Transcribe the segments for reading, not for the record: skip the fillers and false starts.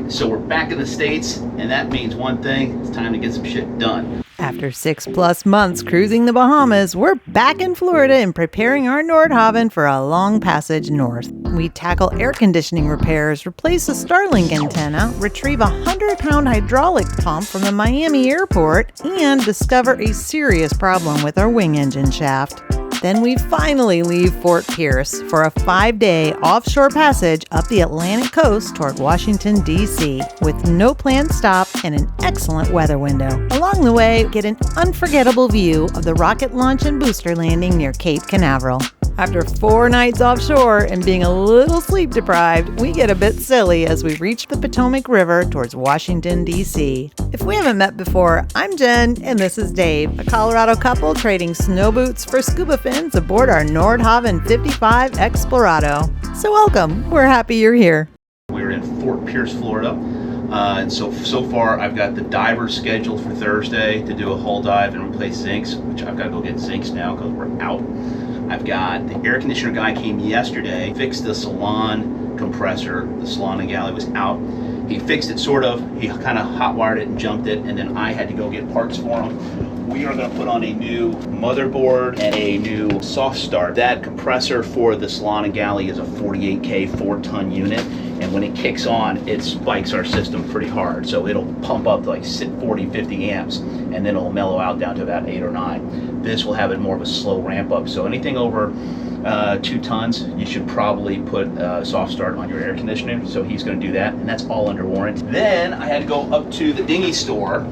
So we're back in the States, and that means one thing: it's time to get some shit done. After 6+ months cruising the Bahamas, we're back in Florida and preparing our Nordhavn for a long passage north. We tackle air conditioning repairs, replace a Starlink antenna, retrieve a 100-pound hydraulic pump from the Miami airport, and discover a serious problem with our wing engine shaft. Then we finally leave Fort Pierce for a 5-day offshore passage up the Atlantic coast toward Washington, D.C., with no planned stop and an excellent weather window. Along the way, get an unforgettable view of the rocket launch and booster landing near Cape Canaveral. After 4 nights offshore and being a little sleep deprived, we get a bit silly as we reach the Potomac River towards Washington, D.C. If we haven't met before, I'm Jen and this is Dave, a Colorado couple trading snow boots for scuba fins aboard our Nordhavn MV Explorado. So welcome, we're happy you're here. We're in Fort Pierce, Florida. And so far I've got the diver scheduled for Thursday to do a hull dive and replace zincs, which I've got to go get zincs now because we're out. I've got the air conditioner guy came yesterday, fixed the salon compressor. The salon and galley was out. He fixed it sort of, he kind of hot wired it and jumped it, and then I had to go get parts for him. We are going to put on a new motherboard and a new soft start. That compressor for the salon and galley is a 48K 4-ton unit, and when it kicks on, it spikes our system pretty hard. So it'll pump up to like 40, 50 amps, and then it'll mellow out down to about 8 or 9. This will have it more of a slow ramp up. So anything over 2 tons, you should probably put a soft start on your air conditioner. So he's going to do that, and that's all under warranty. Then I had to go up to the dinghy store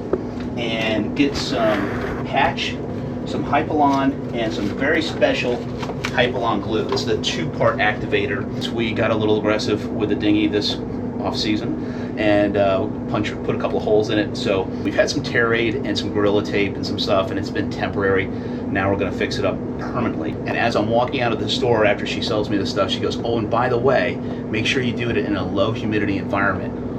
and get some patch, some Hypalon, and some very special Hypalon glue. This is the 2-part activator. So we got a little aggressive with the dinghy this off season and put a couple of holes in it. So we've had some tear aid and some Gorilla Tape and some stuff, and it's been temporary. Now we're going to fix it up permanently. And as I'm walking out of the store after she sells me the stuff, she goes, "Oh, and by the way, make sure you do it in a low humidity environment."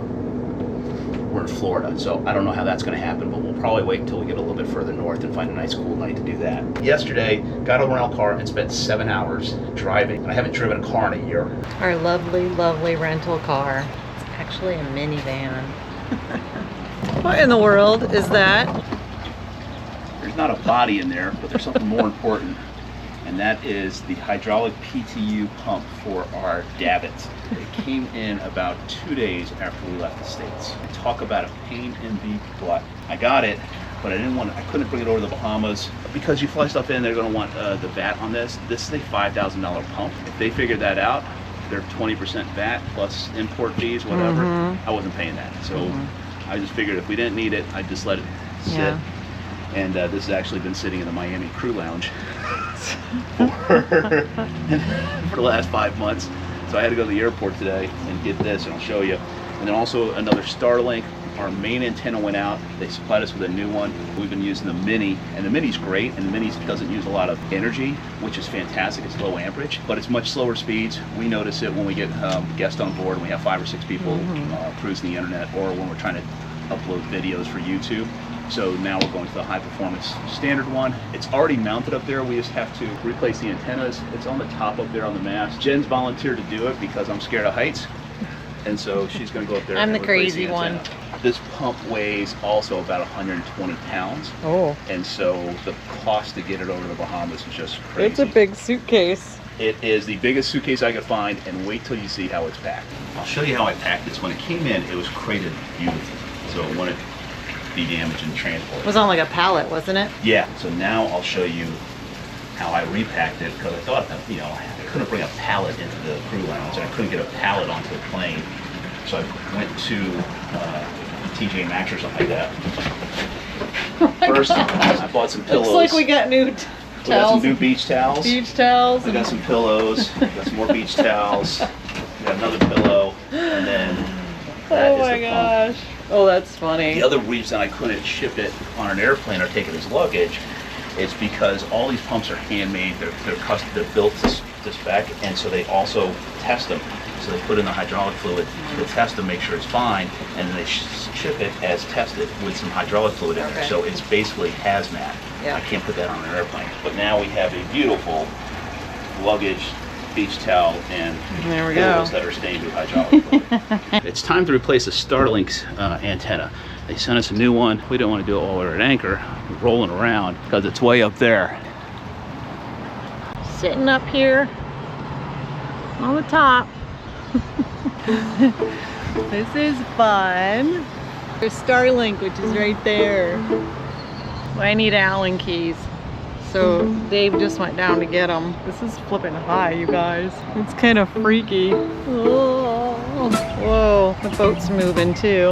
We're in Florida, so I don't know how that's going to happen, but we'll probably wait until we get a little bit further north and find a nice cool night to do that. Yesterday, got a rental car and spent 7 hours driving, and I haven't driven a car in a year. Our lovely, lovely rental car. It's actually a minivan. What in the world is that? There's not a body in there, but there's something more important, and that is the hydraulic PTU pump for our Davit. It came in about 2 days after we left the States. Talk about a pain in the butt. I got it, but I couldn't bring it over to the Bahamas. Because you fly stuff in, they're going to want the VAT on this. This is a $5,000 pump. If they figured that out, they're 20% VAT plus import fees, whatever. I wasn't paying that. So I just figured if we didn't need it, I'd just let it sit. Yeah. And this has actually been sitting in the Miami crew lounge for the last 5 months. So I had to go to the airport today and get this, and I'll show you. And then also another Starlink. Our main antenna went out. They supplied us with a new one. We've been using the Mini, and the Mini's great, and the Mini doesn't use a lot of energy, which is fantastic. It's low amperage, but it's much slower speeds. We notice it when we get guests on board, and we have 5 or 6 people cruising the internet, or when we're trying to upload videos for YouTube. So now we're going to the high performance standard one. It's already mounted up there. We just have to replace the antennas. It's on the top up there on the mast. Jen's volunteered to do it because I'm scared of heights. And so she's going to go up there. I'm and the crazy one. This pump weighs also about 120 pounds. Oh. And so the cost to get it over to the Bahamas is just crazy. It's a big suitcase. It is the biggest suitcase I could find, and wait till you see how it's packed. I'll show you how I packed this. When it came in, it was crated beautifully. So it wouldn't be damaged in the transport. It was on like a pallet, wasn't it? Yeah. So now I'll show you how I repacked it, because I thought that, I couldn't bring a pallet into the crew lounge, and I couldn't get a pallet onto the plane. So I went to TJ Maxx or something like that. First, I bought some pillows. Looks like we got new towels. We got some new beach towels. Beach towels. We got some pillows. We got some more beach towels. We got another pillow, and then that oh is my the pump. gosh. Oh, that's funny. The other reason I couldn't ship it on an airplane or take it as luggage is because all these pumps are handmade. They're custom. They're built to spec, and so they also test them. So they put in the hydraulic fluid to test to make sure it's fine, and then they ship it as tested with some hydraulic fluid in there. So it's basically hazmat. Yeah. I can't put that on an airplane. But now we have a beautiful luggage beach towel and There we pillows go. that are stained with hydraulic fluid. It's time to replace the Starlink's antenna. They sent us a new one. We didn't want to do it while we were at anchor, rolling around, because it's way up there. Sitting up here on the top. This is fun. There's Starlink, which is right there. I need Allen keys. So Dave just went down to get them. This is flipping high, you guys. It's kind of freaky. Oh, whoa, the boat's moving too.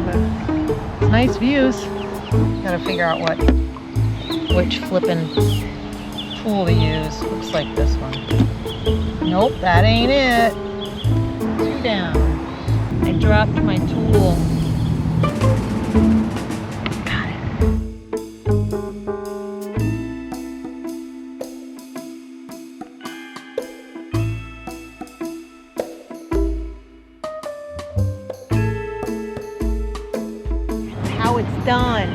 But nice views. Gotta figure out which flipping tool to use. Looks like this one. Nope, that ain't it. 2 down. I dropped my tool. Got it. How it's done.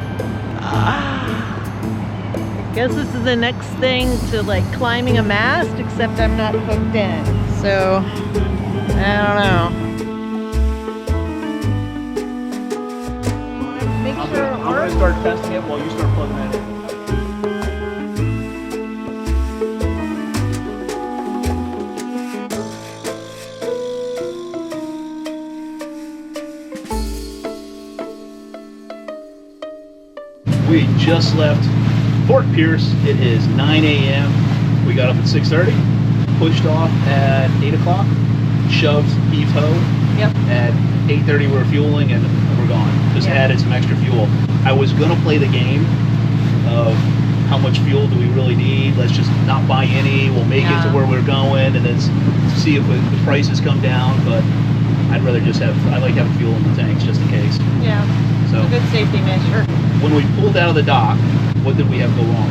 I guess this is the next thing to like climbing a mast, except I'm not hooked in. So, I don't know. Make sure it I'm gonna works. start testing it while you start plugging it in. We just left Fort Pierce. It is 9 a.m. We got up at 6:30, pushed off at 8 o'clock, shoved heave ho. Yep. At 8:30 we were fueling and we're gone. Just Yeah. added some extra fuel. I was gonna play the game of how much fuel do we really need. Let's just not buy any. We'll make it to Yeah. where we're going and then see if the prices come down. But I'd rather just have. I like having fuel in the tanks just in case. Yeah, So it's a good safety measure. when we pulled out of the dock, what did we have go wrong?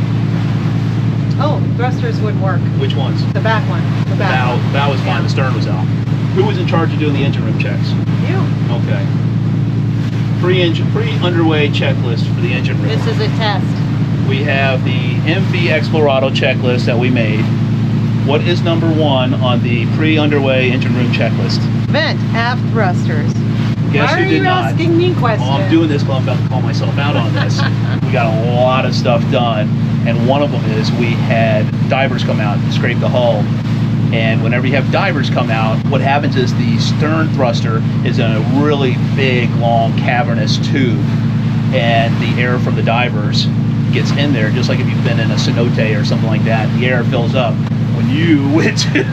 Oh, thrusters wouldn't work. Which ones? The back one. The back. Bow was fine. Yeah. The stern was out. Who was in charge of doing the engine room checks? You. Okay. Pre-underway checklist for the engine room. This is a test. We have the MV Explorado checklist that we made. What is number 1 on the pre-underway engine room checklist? Vent aft thrusters. Guess Why who are did you not? asking me questions? Oh, I'm doing this because I'm about to call myself out on this. We got a lot of stuff done, and one of them is we had divers come out and scrape the hull. And whenever you have divers come out, what happens is the stern thruster is in a really big, long, cavernous tube, and the air from the divers gets in there, just like if you've been in a cenote or something like that. The air fills up. When you went to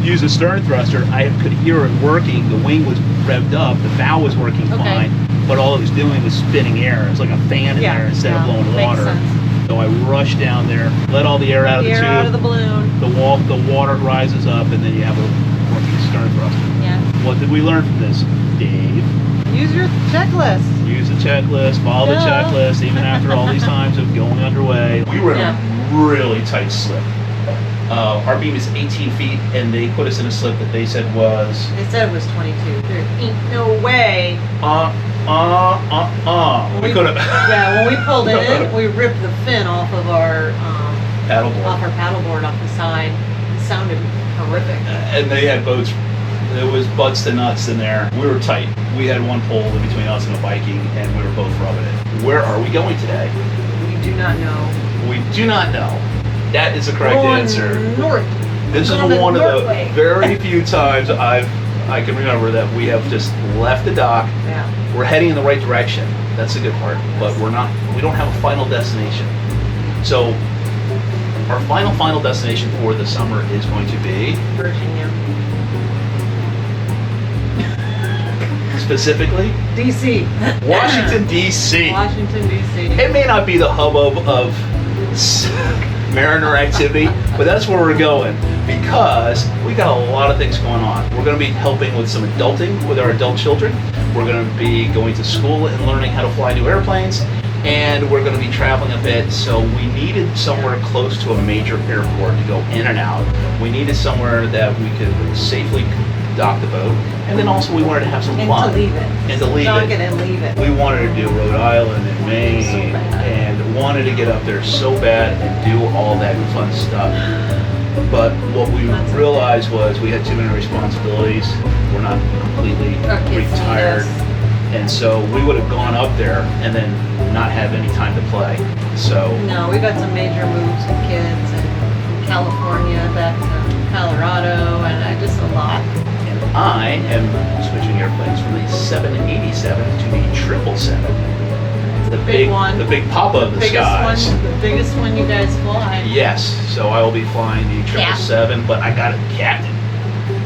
use a stern thruster, I could hear it working. The wing was revved up, the bow was working fine, but all it was doing was spinning air. It was like a fan in there instead of blowing water. Makes sense. So I rushed down there, let all the air out of the Air tube. out of the balloon. The water rises up, and then you have a working stern thruster. Yeah. What did we learn from this, Dave? Use your checklist. Use the checklist, follow the checklist, even after all these times of going underway. We were in a really tight slip. Our beam is 18 feet, and they put us in a slip that they said was... They said it was 22. There ain't no way. We could have... Yeah, when we pulled it in, we ripped the fin off of our paddleboard. off the side. It sounded horrific. And they had boats. There was butts to nuts in there. We were tight. We had one pole in between us and a Viking, and we were both rubbing it. Where are we going today? We do not know. We do not know. That is the correct answer. North. This is one of the very few times I can remember that we have just left the dock. Yeah. We're heading in the right direction. That's the good part. But we don't have a final destination. So our final destination for the summer is going to be Virginia. specifically DC. Washington, D.C. Washington, D.C. It may not be the hubbub of mariner activity, but that's where we're going because we got a lot of things going on. We're going to be helping with some adulting with our adult children. We're going to be going to school and learning how to fly new airplanes, and we're going to be traveling a bit. So we needed somewhere close to a major airport to go in and out. We needed somewhere that we could safely dock the boat, and then also we wanted to have some fun. And to leave it. And to leave Dock it. it and leave it. We wanted to do Rhode Island and Maine So bad. and wanted to get up there so bad and do all that fun stuff. But what we realized was we had too many responsibilities. We're not completely retired. And so we would have gone up there and then not have any time to play. So no, we got some major moves with kids and from California back to Colorado and just a lot. And I am switching airplanes from the 787 to the 777. The big one. The big papa of the skies. The biggest one you guys fly. Yes, so I will be flying the 777, but I got a captain.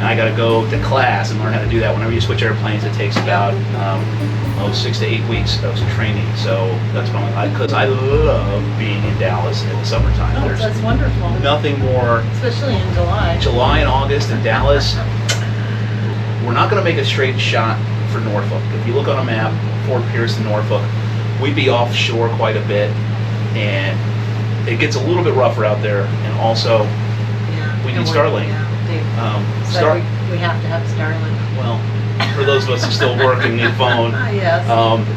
And I got to go to class and learn how to do that. Whenever you switch airplanes, it takes about 6 to 8 weeks of training. So that's what because I love being in Dallas in the summertime. Oh, that's wonderful. Nothing more. Especially in July. July and August in Dallas. We're not going to make a straight shot for Norfolk. If you look on a map, Fort Pierce to Norfolk, we'd be offshore quite a bit, and it gets a little bit rougher out there. And also, we need Starlink. We have to have Starlink. Well, for those of us who still work and need phone, yes.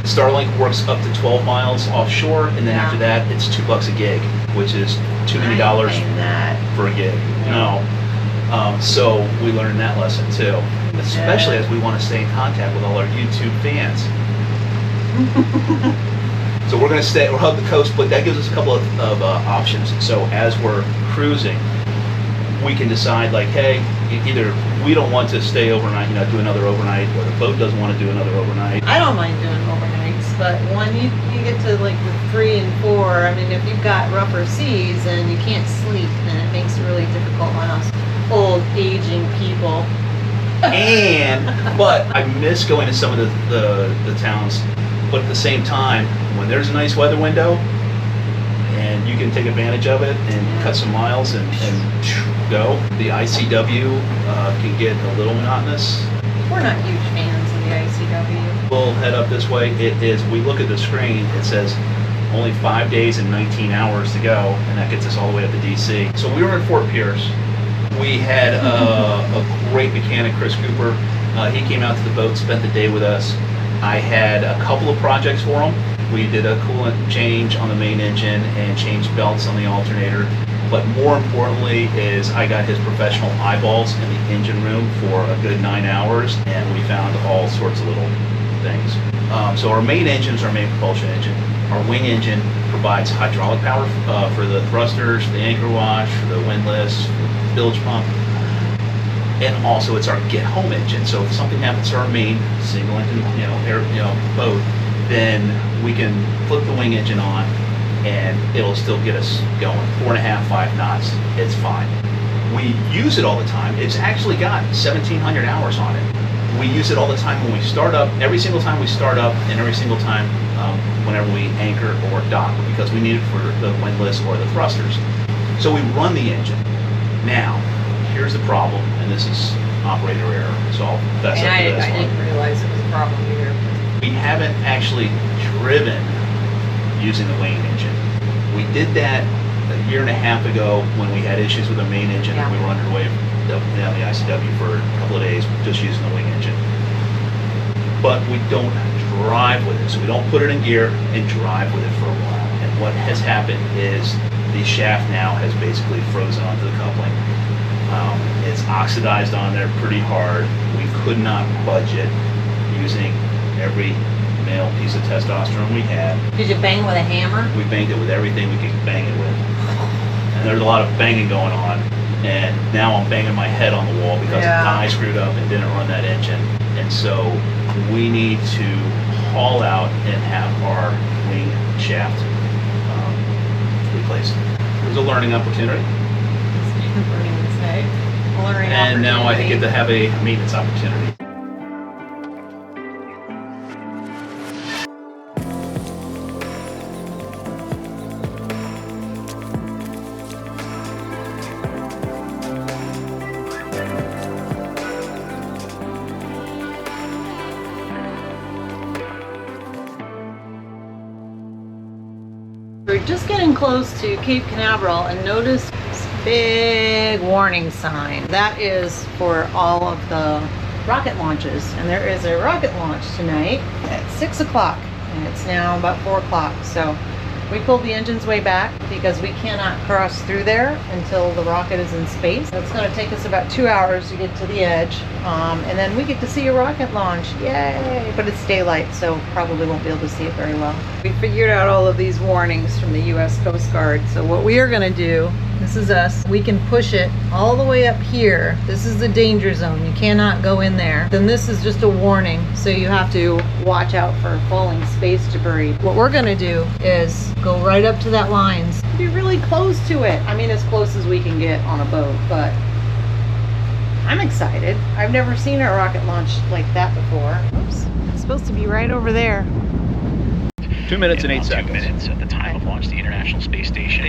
Starlink works up to 12 miles offshore, and then after that, it's $2 a gig, which is too many dollars for a gig. No. So we learned that lesson too, especially as we want to stay in contact with all our YouTube fans. So we're going to we'll hug the coast, but that gives us a couple of options. So as we're cruising, we can decide like, hey, either we don't want to stay overnight, do another overnight, or the boat doesn't want to do another overnight. I don't mind doing overnights, but when you get to like the 3 and 4, I mean, if you've got rougher seas and you can't sleep, then it makes it really difficult on us old, aging people. But I miss going to some of the towns. But at the same time, when there's a nice weather window and you can take advantage of it and cut some miles and go, the ICW can get a little monotonous. We're not huge fans of the ICW. We'll head up this way. We look at the screen, it says only 5 days and 19 hours to go, and that gets us all the way up to DC. So we were in Fort Pierce. We had a great mechanic, Chris Cooper. He came out to the boat, spent the day with us. I had a couple of projects for him. We did a coolant change on the main engine and changed belts on the alternator. But more importantly is I got his professional eyeballs in the engine room for a good 9 hours, and we found all sorts of little things. So our main engine is our main propulsion engine. Our wing engine provides hydraulic power for the thrusters, the anchor wash, for the windlass, the bilge pump. And also it's our get home engine. So if something happens to our main single engine, boat, then we can flip the wing engine on and it'll still get us going. 4.5, 5 knots, it's fine. We use it all the time. It's actually got 1,700 hours on it. We use it all the time when we start up, every single time we start up and every single time whenever we anchor or dock, because we need it for the windlass or the thrusters. So we run the engine. Now, here's the problem, and this is operator error, so I'll fess up to this one. I didn't realize it was a problem either. We haven't actually driven using the wing engine. We did that a year and a half ago when we had issues with the main engine. We were underway down the ICW for a couple of days just using the wing engine. But we don't drive with it, so we don't put it in gear and drive with it for a while. And what has happened is the shaft now has basically frozen onto the coupling. It's oxidized on there pretty hard. We could not budget using every male piece of testosterone we had. Did you bang with a hammer? We banged it with everything we could bang it with. And there's a lot of banging going on. And now I'm banging my head on the wall because I screwed up and didn't run that engine. And so we need to haul out and have our wing shaft replaced. It was a learning opportunity. And now I get to have a maintenance opportunity. We're just getting close to Cape Canaveral and notice this big warning sign. That is for all of the rocket launches. And there is a rocket launch tonight at 6 o'clock. And it's now about 4 o'clock. So We pulled the engines way back because we cannot cross through there until the rocket is in space. It's going to take us about 2 hours to get to the edge, and then we get to see a rocket launch. Yay! But it's daylight, so probably won't be able to see it very well. We figured out all of these warnings from the U.S. Coast Guard. So what we are going to do, this is us, we can push it all the way up here. This is the danger zone. You cannot go in there. Then this is just a warning, so you have to watch out for falling space debris. What we're going to do is go right up to that lines. Be really close to it. I mean, as close as we can get on a boat, but I'm excited. I've never seen a rocket launch like that before. Oops, it's supposed to be right over there. 2 minutes and 8 seconds. 2 minutes at the time of launch, the International Space Station.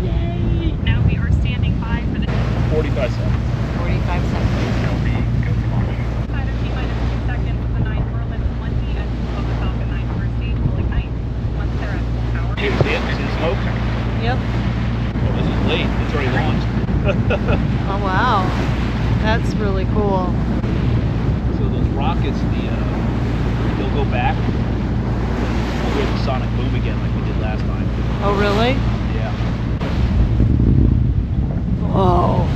Yay! Now we are standing by for the 45 seconds. 45 seconds. Go for launch. Side of T-minus 2 seconds, the 9 Merlin 20 and of the Falcon 9 first stage will ignite once they're at full power. Hey, was the smoke? Yep. Oh, this is late. It's already launched. Oh wow, that's really cool. So those rockets, they'll go back. We'll go to sonic boom again like we did last time. Oh really? Yeah. Whoa.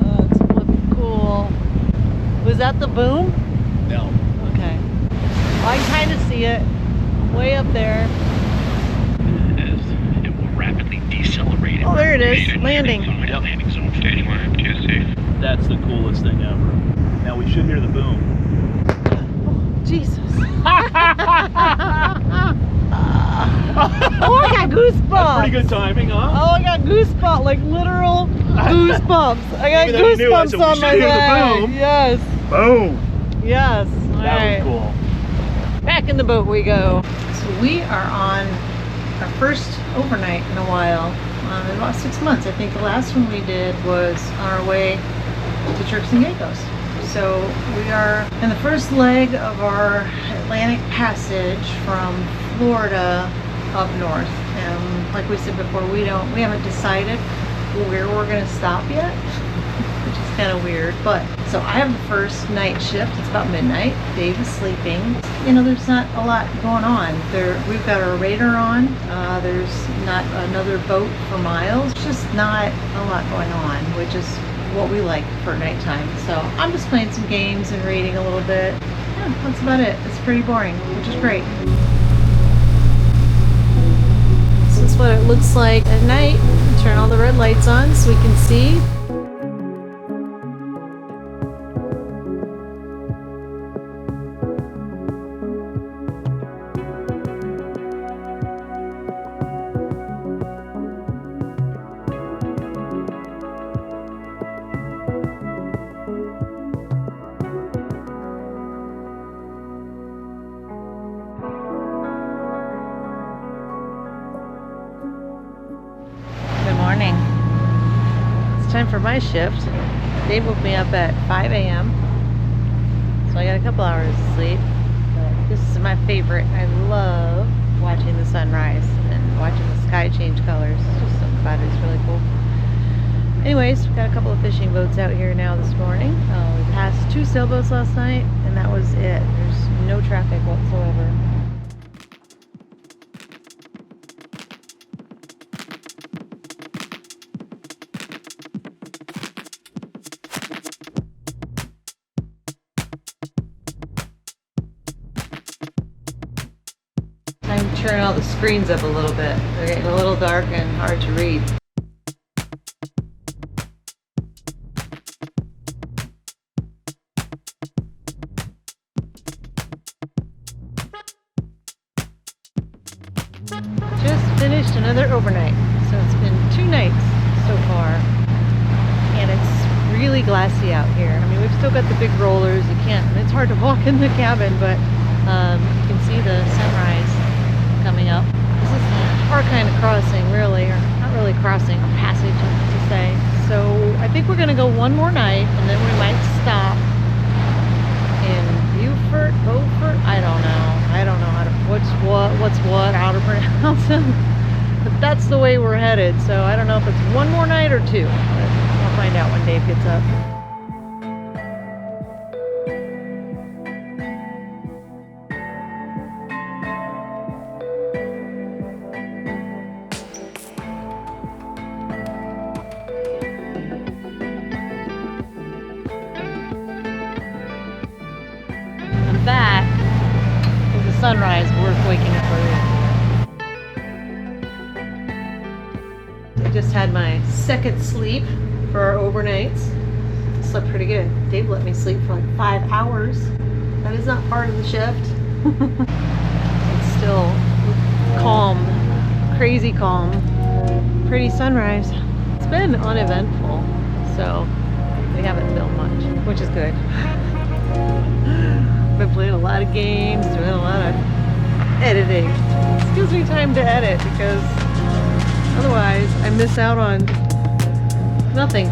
That's flipping cool. Was that the boom? No. Okay. Well, I can kind of see it way up there. As it will rapidly decelerate. Oh, there it is, landing. Landing zone. Stage 1 empty is safe. That's the coolest thing ever. Now we should hear the boom. Oh, Jesus. Oh, I got goosebumps. That's pretty good timing, huh? Oh, I got goosebumps, like literal goosebumps. I got Even though you knew, I goosebumps said, "We on should my hear the leg. boom." Yes, Boom. yes. All That right. was cool. Back in the boat we go. So we are on our first overnight in a while. In about 6 months. I think the last one we did was on our way to Turks and Caicos. So we are in the first leg of our Atlantic passage from Florida up north. And like we said before, we haven't decided where we're going to stop yet, which is kind of weird. But so I have the first night shift. It's about midnight. Dave is sleeping. You know, there's not a lot going on. We've got our radar on. There's not another boat for miles. It's just not a lot going on, which is what we like for nighttime. So I'm just playing some games and reading a little bit. Yeah, that's about it. It's pretty boring, which is great. This is what it looks like at night. Turn all the red lights on so we can see. Morning. It's time for my shift. Dave woke me up at 5 a.m. So I got a couple hours of sleep. But this is my favorite. I love watching the sunrise and watching the sky change colors. It's just something about it. It's really cool. Anyways, we've got a couple of fishing boats out here now this morning. We passed 2 sailboats last night and that was it. There's no traffic whatsoever. Time to turn all the screens up a little bit. They're getting a little dark and hard to read. Just finished another overnight. So it's been 2 nights so far. And it's really glassy out here. I mean, we've still got the big rollers. It's hard to walk in the cabin, but you can see the sunrise coming up. This is our kind of crossing, really, or not really crossing, a passage, to say. So I think we're going to go one more night, and then we might stop in Beaufort. I don't know how to, what's what, how to pronounce them. but that's the way we're headed. So I don't know if it's one more night or two, but I'll find out when Dave gets up. That is a sunrise worth waking up early. I just had my second sleep for our overnights. Slept pretty good. Dave let me sleep for like 5 hours. That is not part of the shift. It's still calm, crazy calm. Pretty sunrise. It's been uneventful, so we haven't filmed much, which is good. Been playing a lot of games, doing a lot of editing. This gives me time to edit because otherwise I miss out on nothing.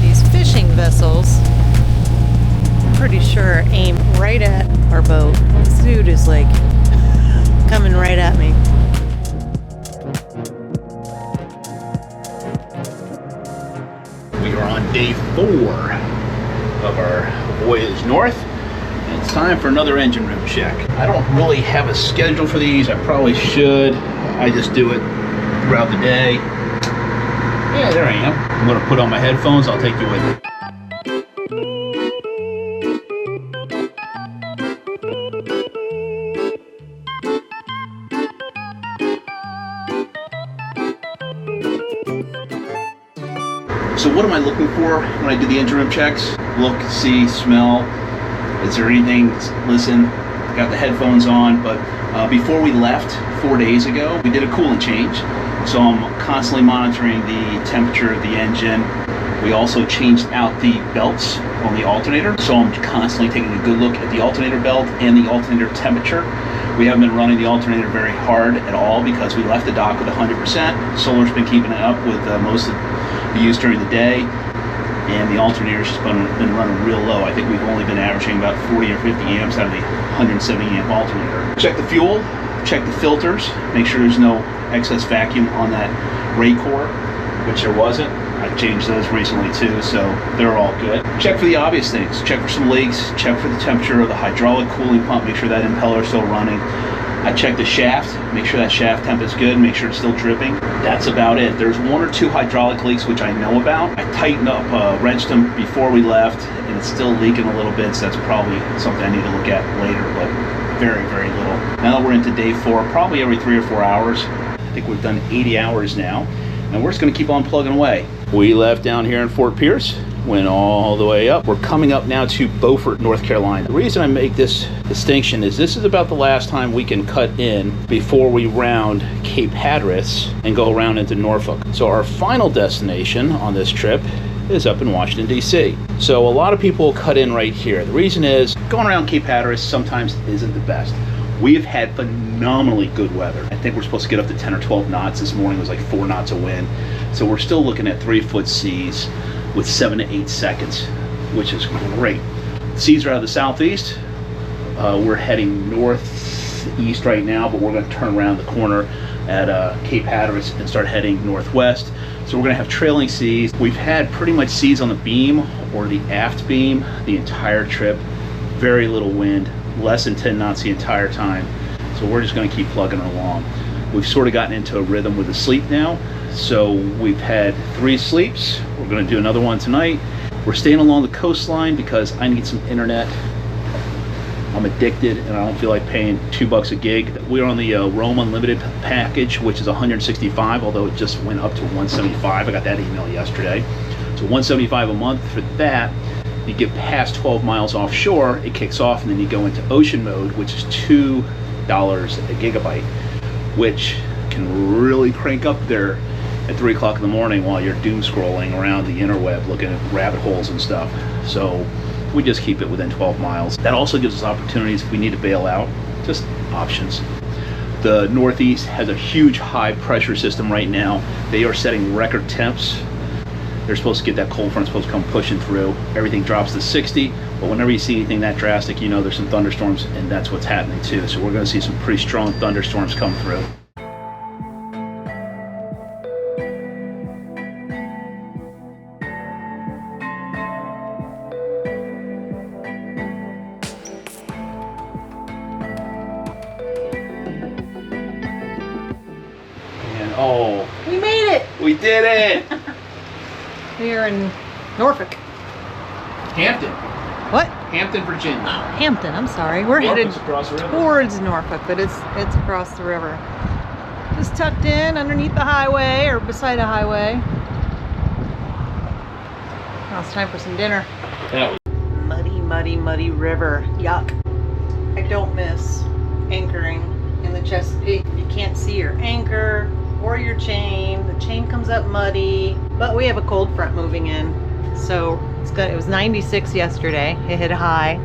These fishing vessels, I'm pretty sure, aim right at our boat. This dude is like coming right at me. We are on day 4 of our voyage north, and it's time for another engine room check. I don't really have a schedule for these. I probably should. I just do it throughout the day. Yeah, there I am. I'm going to put on my headphones. I'll take you with me. So what am I looking for when I do the engine room checks? Look, see, smell. Is there anything? Listen. Got the headphones on, but before we left 4 days ago, we did a coolant change. So I'm constantly monitoring the temperature of the engine. We also changed out the belts on the alternator. So I'm constantly taking a good look at the alternator belt and the alternator temperature. We haven't been running the alternator very hard at all because we left the dock with 100%. Solar's been keeping it up with most of the use during the day, and the alternator's just been running real low. I think we've only been averaging about 40 or 50 amps out of the 170 amp alternator. Check the fuel, check the filters, make sure there's no excess vacuum on that ray core, which there wasn't. I changed those recently too, so they're all good. Check for the obvious things. Check for some leaks, check for the temperature of the hydraulic cooling pump, make sure that impeller is still running. I check the shaft, make sure that shaft temp is good, make sure it's still dripping. That's about it. There's 1 or 2 hydraulic leaks which I know about. I tightened up, wrenched them before we left, and it's still leaking a little bit, so that's probably something I need to look at later, but very, very little. Now that we're into day 4, probably every 3 or 4 hours. I think we've done 80 hours now, and we're just gonna keep on plugging away. We left down here in Fort Pierce, went all the way up. We're coming up now to Beaufort, North Carolina. The reason I make this distinction is this is about the last time we can cut in before we round Cape Hatteras and go around into Norfolk. So our final destination on this trip is up in Washington, D.C. So a lot of people cut in right here. The reason is going around Cape Hatteras sometimes isn't the best. We've had phenomenally good weather. I think we're supposed to get up to 10 or 12 knots. This morning was like 4 knots of wind. So we're still looking at 3-foot seas with 7 to 8 seconds, which is great. Seas are out of the southeast. We're heading northeast right now, but we're going to turn around the corner at Cape Hatteras and start heading northwest. So we're going to have trailing seas. We've had pretty much seas on the beam or the aft beam the entire trip. Very little wind, less than 10 knots the entire time. So we're just going to keep plugging along. We've sort of gotten into a rhythm with the sleep now. So we've had 3 sleeps. We're going to do another one tonight. We're staying along the coastline because I need some internet. I'm addicted and I don't feel like paying $2 a gig. We're on the Roam Unlimited package, which is $165, although it just went up to $175. I got that email yesterday. So $175 a month for that. You get past 12 miles offshore, it kicks off, and then you go into ocean mode, which is $2 a gigabyte, which can really crank up there at 3 o'clock in the morning while you're doom scrolling around the interweb looking at rabbit holes and stuff. So we just keep it within 12 miles. That also gives us opportunities if we need to bail out, just options. The Northeast has a huge high pressure system right now. They are setting record temps. They're supposed to get that cold front, supposed to come pushing through. Everything drops to 60, but whenever you see anything that drastic, you know there's some thunderstorms, and that's what's happening too. So we're going to see some pretty strong thunderstorms come through. Oh, We made it! we did it! We are in Norfolk. Hampton. What? Hampton, Virginia. Hampton, I'm sorry. We're headed Norfolk's across the river. towards Norfolk, but it's across the river. Just tucked in underneath the highway or beside a highway. Now it's time for some dinner. That was Muddy river. Yuck. I don't miss anchoring in the Chesapeake. You can't see your anchor or your chain. The chain comes up muddy, but we have a cold front moving in. So it was 96 yesterday. It hit a high.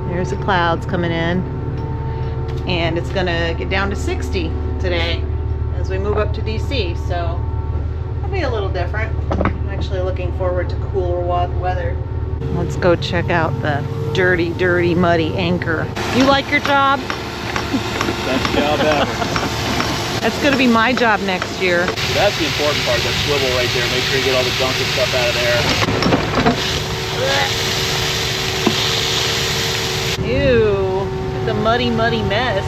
There's the clouds coming in. And it's gonna get down to 60 today as we move up to DC. So it'll be a little different. I'm actually looking forward to cooler weather. Let's go check out the dirty, muddy anchor. You like your job? best job ever. That's gonna be my job next year. That's the important part, that swivel right there. Make sure you get all the gunk and stuff out of there. Ew, the muddy mess.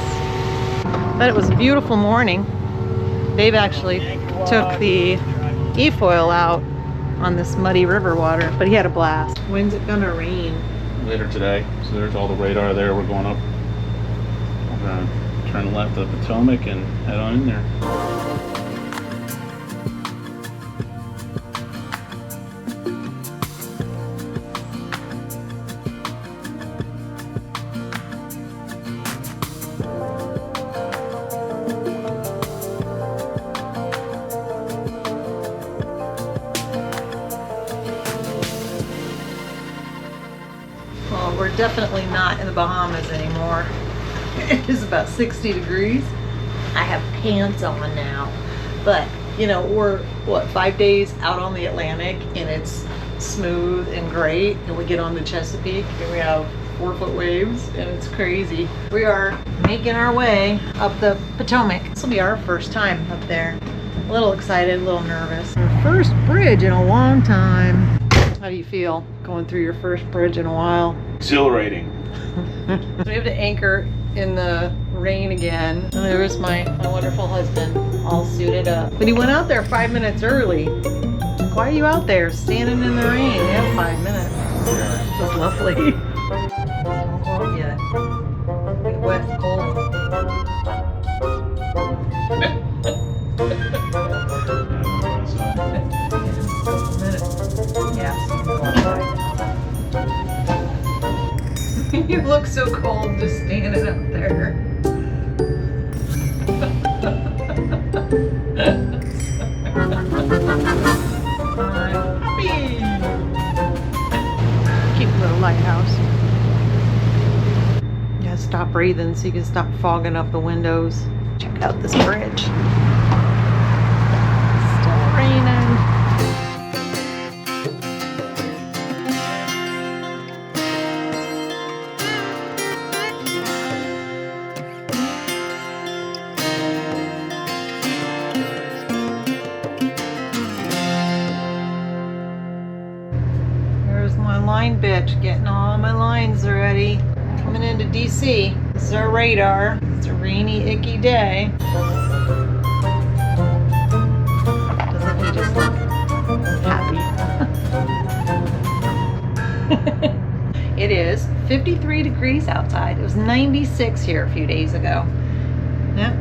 But it was a beautiful morning. Dave actually took the e-foil out on this muddy river water, but he had a blast. When's it gonna rain? Later today. So there's all the radar there. We're going up. We're gonna turn left to Potomac and head on in there. Well, we're definitely not in the Bahamas anymore. It is about 60 degrees. I have pants on now. But, you know, we're, 5 days out on the Atlantic and it's smooth and great. And we get on the Chesapeake and we have 4-foot waves and it's crazy. We are making our way up the Potomac. This will be our first time up there. A little excited, a little nervous. Our first bridge in a long time. How do you feel going through your first bridge in a while? Exhilarating. We have to anchor in the rain again. And there's my wonderful husband all suited up. But he went out there 5 minutes early. Why are you out there standing in the rain? We have 5 minutes. That's lovely. Don't go out yet. Be wet and cold. Yes. You look so cold just standing up there. I'm happy. Cute little lighthouse. Yeah, stop breathing so you can stop fogging up the windows. Check out this bridge. Still raining. My line bitch getting all my lines ready. Coming into DC. This is our radar. It's a rainy, icky day. Doesn't he just look happy? It is 53 degrees outside. It was 96 here a few days ago. Yeah,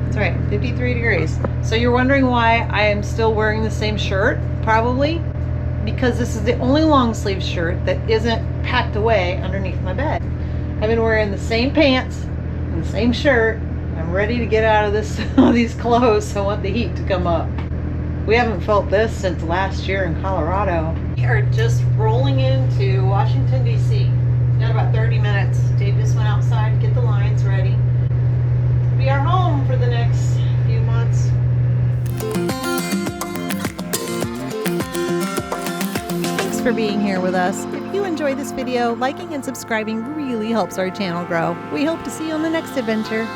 that's right, 53 degrees. So you're wondering why I am still wearing the same shirt? Probably because this is the only long sleeve shirt that isn't packed away underneath my bed. I've been wearing the same pants and the same shirt. I'm ready to get out of these clothes, so I want the heat to come up. We haven't felt this since last year in Colorado. We are just rolling into Washington, D.C. Got about 30 minutes. Dave just went outside to get the lines ready. It'll be our home for the next few months. Thanks for being here with us. If you enjoy this video, liking and subscribing really helps our channel grow. We hope to see you on the next adventure.